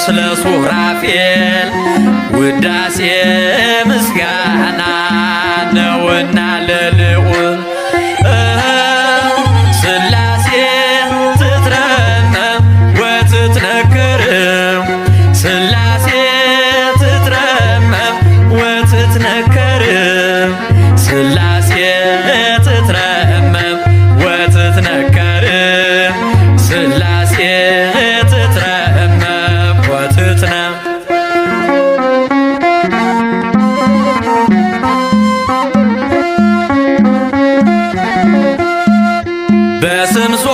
ምስለ ሱራፌል ውዳሴ ምስጋና ነውና ለልዑል ሥላሴ ትትረመም ወትትነከር ሥላሴ ትትረመም ወትትነከር ሥላሴ ትትረመም ወትትነከር ሥላሴ ትትረመም ወትትነ በስንሶ